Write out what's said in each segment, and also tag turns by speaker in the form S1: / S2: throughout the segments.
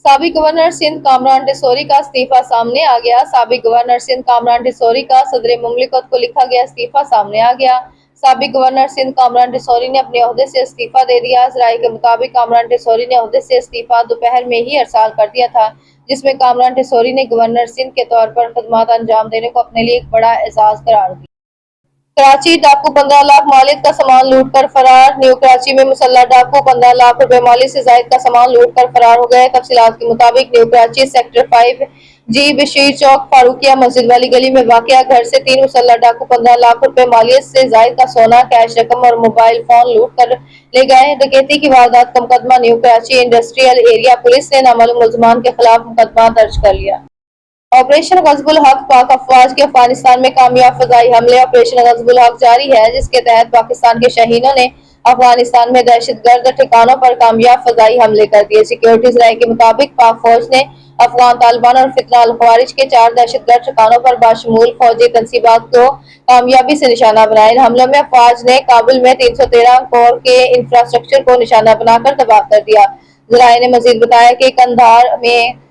S1: साबिक गवर्नर सिंध कामरान टिसोरी का इस्तीफा सामने आ गया। साबिक गवर्नर सिंध कामरान टिसोरी का सदर मुमलिकत को लिखा गया इस्तीफा सामने आ गया। साबिक गवर्नर सिंध कामरान टिसोरी ने अपने ओहदे से इस्तीफा दे दिया। ज़राए के मुताबिक कामरान टिसोरी ने ओहदे से इस्तीफा दोपहर में ही अरसाल कर दिया था, जिसमें कामरान टिसोरी ने गवर्नर सिंध के तौर पर खिदमत अंजाम देने को अपने लिए एक बड़ा एजाज करार दिया। कराची डाकू 15 लाख मालियत का सामान लूट कर फरार। न्यू कराची में मुसल्लह डाकू 15 लाख रुपए मालियत से जायद का सामान लूट कर फरार हो गए। तफसीलात के मुताबिक न्यू कराची सेक्टर 5 जी बशीर चौक फारूकिया मस्जिद वाली गली में वाक़या घर से 3 मुसल्लह डाकू 15 लाख रुपए मालियत से जायद का सोना, कैश रकम और मोबाइल फोन लूट कर ले गए। डकैती की वारदात का मुकदमा new Karachi industrial area police ने नामालूम मुल्ज़मान के खिलाफ मुकदमा दर्ज कर लिया। ऑपरेशन गज़बुल हक पाक अफवाज के अफगानिस्तान में कामयाब फ़ज़ाई हमले। ऑपरेशन गज़बुल हक जारी है, जिसके तहत पाकिस्तान के शहीनों ने अफगानिस्तान में दहशतगर्द ठिकानों पर कामयाब फ़ज़ाई हमले कर दिए। सिक्योरिटी ज़राए के मुताबिक पाक फौज ने अफगान तालिबान और फितना अल ख़वारिज के 4 दहशतगर्द ठिकानों पर बाशमूल फौजी तंसीबात को कामयाबी से निशाना बनाया। इन हमलों में अफवाज ने काबुल में 313 कोर के इंफ्रास्ट्रक्चर को निशाना बनाकर तबाह कर दिया। ज़राए ने मज़ीद बताया कि कंधार में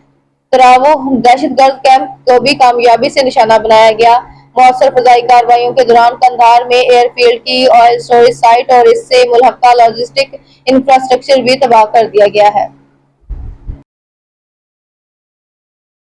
S1: तरावो दहशतगर्द कैंप को भी कामयाबी से निशाना बनाया गया। मौसर फजाई कार्रवाइयों के दौरान कंधार में एयरफील्ड की ऑयल स्टोरेज साइट और इससे मुल्हका लॉजिस्टिक इंफ्रास्ट्रक्चर भी तबाह कर दिया गया है।